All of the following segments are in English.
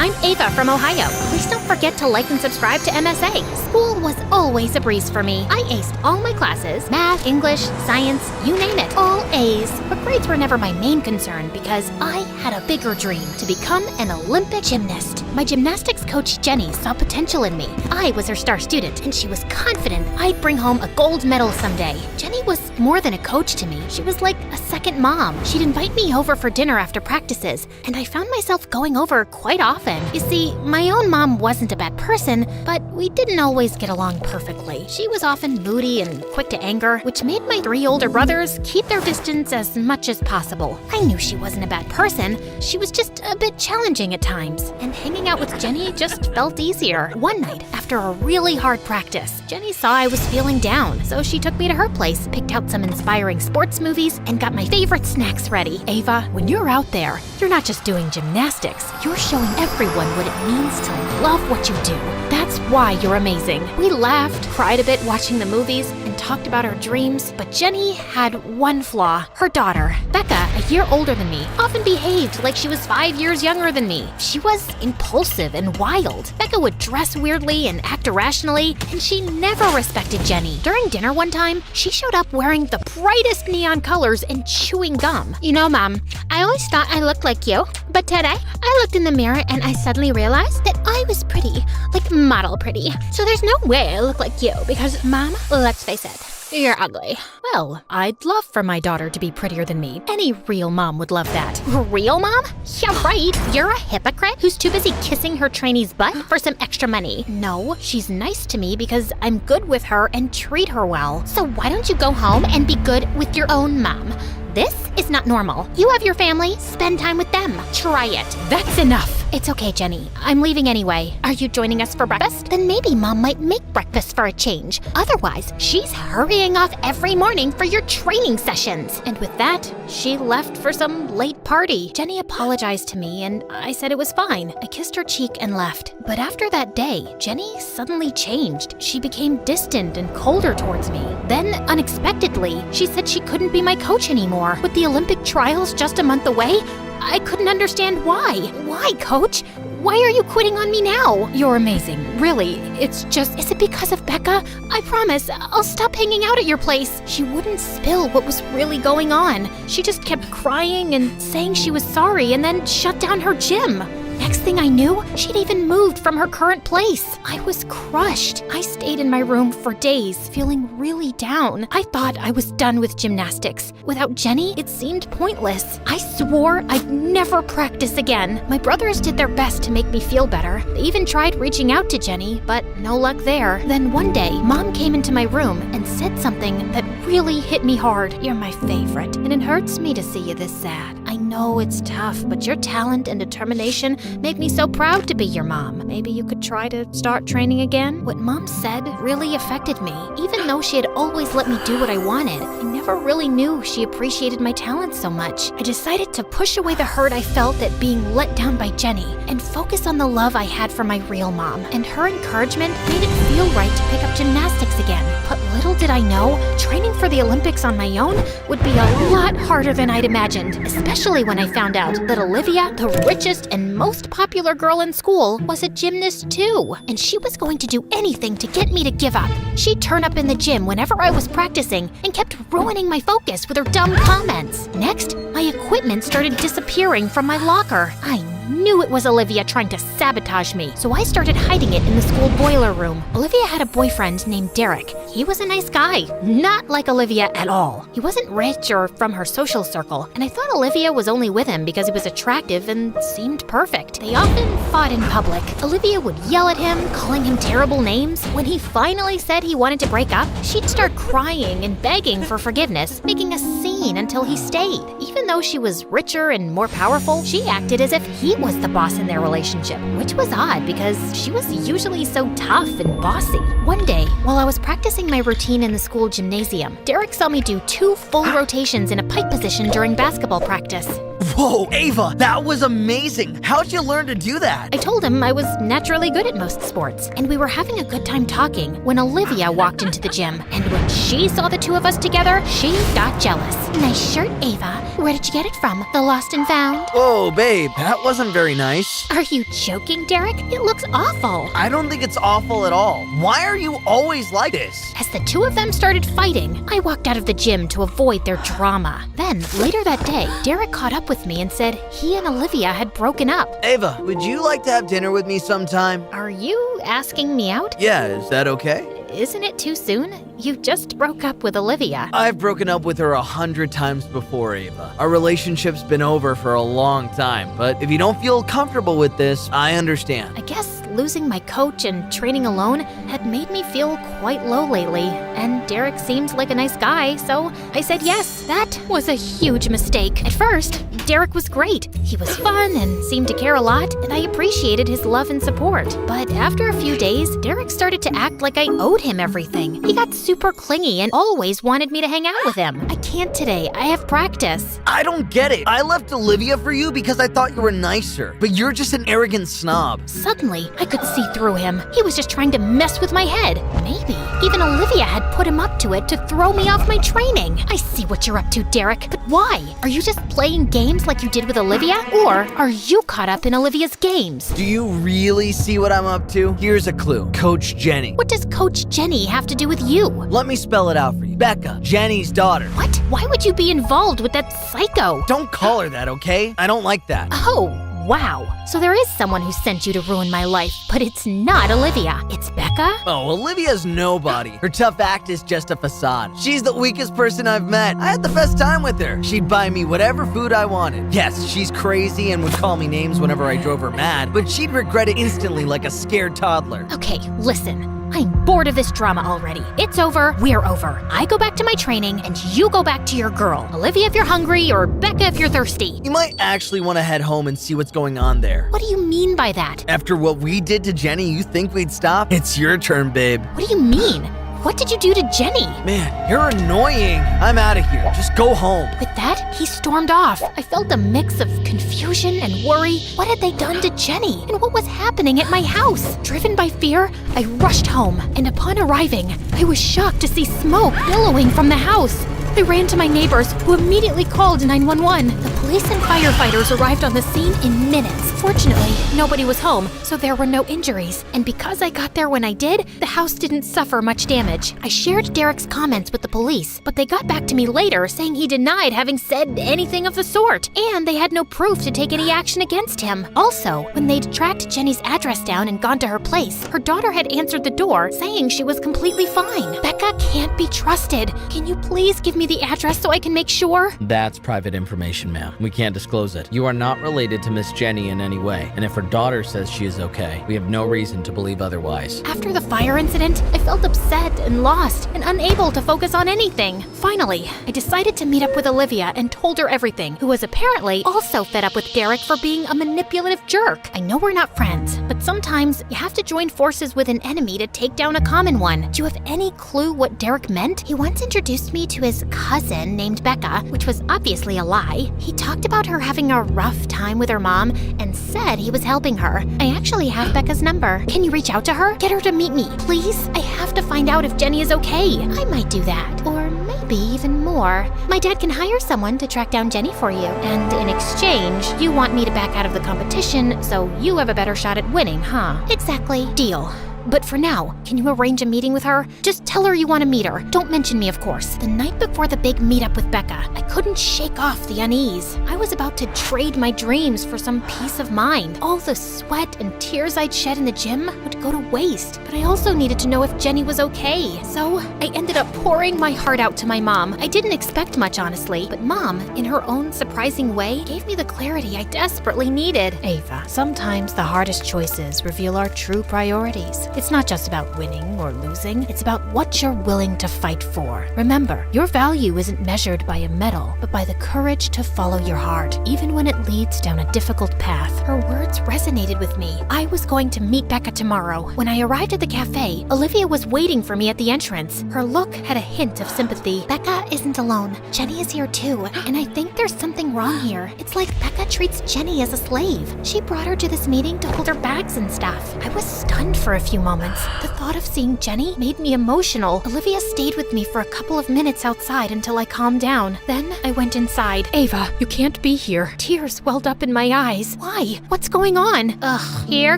I'm Ava from Ohio. Please don't forget to like and subscribe to MSA. School was always a breeze for me. I aced all my classes, math, English, science, you name it, all A's. But grades were never my main concern because I had a bigger dream, to become an Olympic gymnast. My gymnastics coach Jenny saw potential in me. I was her star student, and she was confident I'd bring home a gold medal someday. Jenny was more than a coach to me. She was like a second mom. She'd invite me over for dinner after practices, and I found myself going over quite often. You see, my own mom wasn't a bad person, but we didn't always get along perfectly. She was often moody and quick to anger, which made my 3 older brothers keep their distance as much as possible. I knew she wasn't a bad person. She was just a bit challenging at times, and hanging out with Jenny just felt easier. One night, after a really hard practice, Jenny saw I was feeling down, so she took me to her place, picked out some inspiring sports movies, and got my favorite snacks ready. Ava, when you're out there, you're not just doing gymnastics, you're showing everyone what it means to love what you do. That's why you're amazing. We laughed, cried a bit watching the movies, and talked about our dreams, but Jenny had one flaw. Her daughter, Becca, a year older than me, often behaved like she was 5 years younger than me. She was impulsive and wild. Becca would dress weirdly and act irrationally, and she never respected Jenny. During dinner one time, she showed up wearing the brightest neon colors and chewing gum. You know, Mom, I always thought I looked like you, but today I looked in the mirror and I suddenly realized that I was pretty, like model pretty. So there's no way I look like you because, Mom, let's face it, you're ugly. Well, I'd love for my daughter to be prettier than me. Any real mom would love that. Real mom? Yeah, right. You're a hypocrite who's too busy kissing her trainee's butt for some extra money. No, she's nice to me because I'm good with her and treat her well. So why don't you go home and be good with your own mom? This is not normal. You have your family, spend time with them. Try it. That's enough. It's okay, Jenny. I'm leaving anyway. Are you joining us for breakfast? Then maybe Mom might make breakfast for a change. Otherwise, she's hurrying off every morning for your training sessions. And with that, she left for some late party. Jenny apologized to me and I said it was fine. I kissed her cheek and left. But after that day, Jenny suddenly changed. She became distant and colder towards me. Then, unexpectedly, she said she couldn't be my coach anymore. With the Olympic trials just a month away, I couldn't understand why. Why, Coach? Why are you quitting on me now? You're amazing, really. Is it because of Becca? I promise, I'll stop hanging out at your place. She wouldn't spill what was really going on. She just kept crying and saying she was sorry and then shut down her gym. Next thing I knew, she'd even moved from her current place. I was crushed. I stayed in my room for days, feeling really down. I thought I was done with gymnastics. Without Jenny, it seemed pointless. I swore I'd never practice again. My brothers did their best to make me feel better. They even tried reaching out to Jenny, but no luck there. Then one day, Mom came into my room and said something that really hit me hard. You're my favorite, and it hurts me to see you this sad. I know it's tough, but your talent and determination make me so proud to be your mom. Maybe you could try to start training again? What Mom said really affected me. Even though she had always let me do what I wanted, I never really knew she appreciated my talent so much. I decided to push away the hurt I felt at being let down by Jenny and focus on the love I had for my real mom. And her encouragement made it feel right to pick up gymnastics again. But little did I know, training for the Olympics on my own would be a lot harder than I'd imagined, especially when I found out that Olivia, the richest and most popular girl in school, was a gymnast too, and she was going to do anything to get me to give up. She'd turn up in the gym whenever I was practicing and kept ruining my focus with her dumb comments. Next, my equipment started disappearing from my locker. I knew it was Olivia trying to sabotage me, so I started hiding it in the school boiler room. Olivia had a boyfriend named Derek. He was a nice guy, not like Olivia at all. He wasn't rich or from her social circle, and I thought Olivia was only with him because he was attractive and seemed perfect. They often fought in public. Olivia would yell at him, calling him terrible names. When he finally said he wanted to break up, she'd start crying and begging for forgiveness, making a scene until he stayed. Even though she was richer and more powerful, she acted as if he was the boss in their relationship, which was odd because she was usually so tough and bossy. One day, while I was practicing my routine in the school gymnasium, Derek saw me do 2 full rotations in a pike position during basketball practice. Whoa, Ava, that was amazing. How'd you learn to do that? I told him I was naturally good at most sports, and we were having a good time talking when Olivia walked into the gym. And when she saw the two of us together, she got jealous. Nice shirt, Ava. Where did you get it from? The Lost and Found? Whoa, babe, that wasn't very nice. Are you joking, Derek? It looks awful. I don't think it's awful at all. Why are you always like this? As the two of them started fighting, I walked out of the gym to avoid their drama. Then, later that day, Derek caught up with me and said he and Olivia had broken up. Ava, would you like to have dinner with me sometime? Are you asking me out? Yeah, is that okay? Isn't it too soon? You just broke up with Olivia. I've broken up with her 100 times before, Ava. Our relationship's been over for a long time, but if you don't feel comfortable with this, I understand. I guess losing my coach and training alone had made me feel quite low lately, and Derek seemed like a nice guy, so I said yes. That was a huge mistake. At first, Derek was great. He was fun and seemed to care a lot, and I appreciated his love and support. But after a few days, Derek started to act like I owed him everything. He got super clingy and always wanted me to hang out with him. I can't today. I have practice. I don't get it. I left Olivia for you because I thought you were nicer, but you're just an arrogant snob. Suddenly, I could see through him. He was just trying to mess with my head. Maybe even Olivia had put him up to it to throw me off my training. I see what you're up to, Derek, but why? Are you just playing games like you did with Olivia? Or are you caught up in Olivia's games? Do you really see what I'm up to? Here's a clue. Coach Jenny. What does Coach Jenny have to do with you? Let me spell it out for you. Becca, Jenny's daughter. What? Why would you be involved with that psycho? Don't call her that, okay? I don't like that. Oh, wow. So there is someone who sent you to ruin my life, but it's not Olivia. It's Becca? Oh, Olivia's nobody. Her tough act is just a facade. She's the weakest person I've met. I had the best time with her. She'd buy me whatever food I wanted. Yes, she's crazy and would call me names whenever I drove her mad, but she'd regret it instantly like a scared toddler. Okay, listen. I'm bored of this drama already. It's over, we're over. I go back to my training, and you go back to your girl. Olivia if you're hungry, or Becca if you're thirsty. You might actually want to head home and see what's going on there. What do you mean by that? After what we did to Jenny, you think we'd stop? It's your turn, babe. What do you mean? What did you do to Jenny? Man, you're annoying. I'm out of here. Just go home. With that, he stormed off. I felt a mix of confusion and worry. What had they done to Jenny? And what was happening at my house? Driven by fear, I rushed home. And upon arriving, I was shocked to see smoke billowing from the house. I ran to my neighbors, who immediately called 911. The police and firefighters arrived on the scene in minutes. Fortunately, nobody was home, so there were no injuries. And because I got there when I did, the house didn't suffer much damage. I shared Derek's comments with the police, but they got back to me later saying he denied having said anything of the sort, and they had no proof to take any action against him. Also, when they'd tracked Jenny's address down and gone to her place, her daughter had answered the door saying she was completely fine. Becca can't be trusted. Can you please give me the address so I can make sure? That's private information, ma'am. We can't disclose it. You are not related to Miss Jenny in any way, and if her daughter says she is okay, we have no reason to believe otherwise. After the fire incident, I felt upset and lost and unable to focus on anything. Finally, I decided to meet up with Olivia and told her everything, who was apparently also fed up with Derek for being a manipulative jerk. I know we're not friends, but sometimes you have to join forces with an enemy to take down a common one. Do you have any clue what Derek meant? He once introduced me to his cousin named Becca, which was obviously a lie. He talked about her having a rough time with her mom and said he was helping her. I actually have Becca's number. Can you reach out to her? Get her to meet me, please? I have to find out if Jenny is okay. I might do that. Or maybe even more. My dad can hire someone to track down Jenny for you. And in exchange, you want me to back out of the competition so you have a better shot at winning, huh? Exactly. Deal. But for now, can you arrange a meeting with her? Just tell her you want to meet her. Don't mention me, of course. The night before the big meetup with Becca, I couldn't shake off the unease. I was about to trade my dreams for some peace of mind. All the sweat and tears I'd shed in the gym would go to waste. But I also needed to know if Jenny was okay. So I ended up pouring my heart out to my mom. I didn't expect much, honestly. But Mom, in her own surprising way, gave me the clarity I desperately needed. Ava, sometimes the hardest choices reveal our true priorities. It's not just about winning or losing, it's about what you're willing to fight for. Remember, your value isn't measured by a medal, but by the courage to follow your heart, even when it leads down a difficult path. Her words resonated with me. I was going to meet Becca tomorrow. When I arrived at the cafe, Olivia was waiting for me at the entrance. Her look had a hint of sympathy. Becca isn't alone. Jenny is here too, and I think there's something wrong here. It's like Becca treats Jenny as a slave. She brought her to this meeting to hold her bags and stuff. I was stunned for a few moments. The thought of seeing Jenny made me emotional. Olivia stayed with me for a couple of minutes outside until I calmed down. Then I went inside. Ava, you can't be here. Tears welled up in my eyes. Why? What's going on? Ugh, here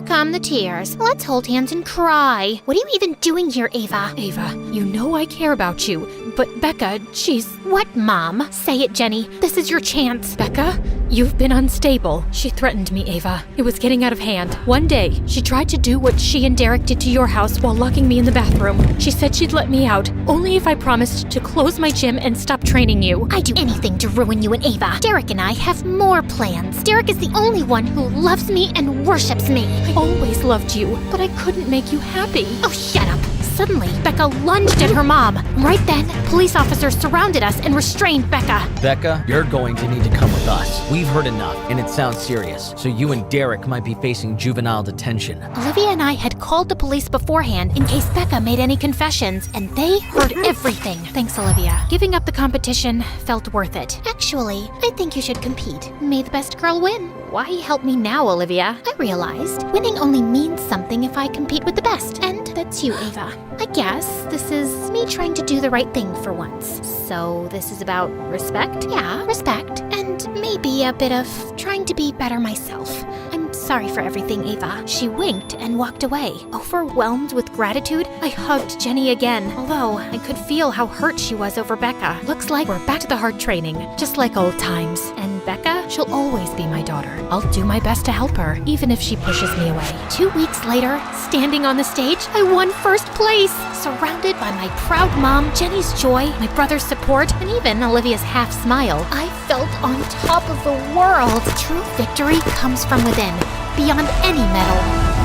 come the tears. Let's hold hands and cry. What are you even doing here, Ava? Ava, you know I care about you, but Becca, she's... What, Mom? Say it, Jenny. This is your chance. Becca, you've been unstable. She threatened me, Ava. It was getting out of hand. One day, she tried to do what she and Derek did to your house while locking me in the bathroom. She said she'd let me out, only if I promised to close my gym and stop training you. I'd do anything to ruin you and Ava. Derek and I have more plans. Derek is the only one who loves me and worships me. I always loved you, but I couldn't make you happy. Oh, shut up. Suddenly, Becca lunged at her mom. Right then, police officers surrounded us and restrained Becca. Becca, you're going to need to come with us. We've heard enough, and it sounds serious, so you and Derek might be facing juvenile detention. Olivia and I had called the police beforehand in case Becca made any confessions, and they heard everything. Thanks, Olivia. Giving up the competition felt worth it. Actually, I think you should compete. May the best girl win. Why help me now, Olivia? I realized winning only means something if I compete with the best, and that's you, Ava. I guess this is me trying to do the right thing for once. So this is about respect? Yeah, respect. And maybe a bit of trying to be better myself. I'm sorry for everything, Ava. She winked and walked away. Overwhelmed with gratitude, I hugged Jenny again, although I could feel how hurt she was over Becca. Looks like we're back to the hard training, just like old times. And Becca, she'll always be my daughter. I'll do my best to help her, even if she pushes me away. 2 weeks later, standing on the stage, I won first place. Surrounded by my proud mom, Jenny's joy, my brother's support, and even Olivia's half smile, I felt on top of the world. True victory comes from within, beyond any medal.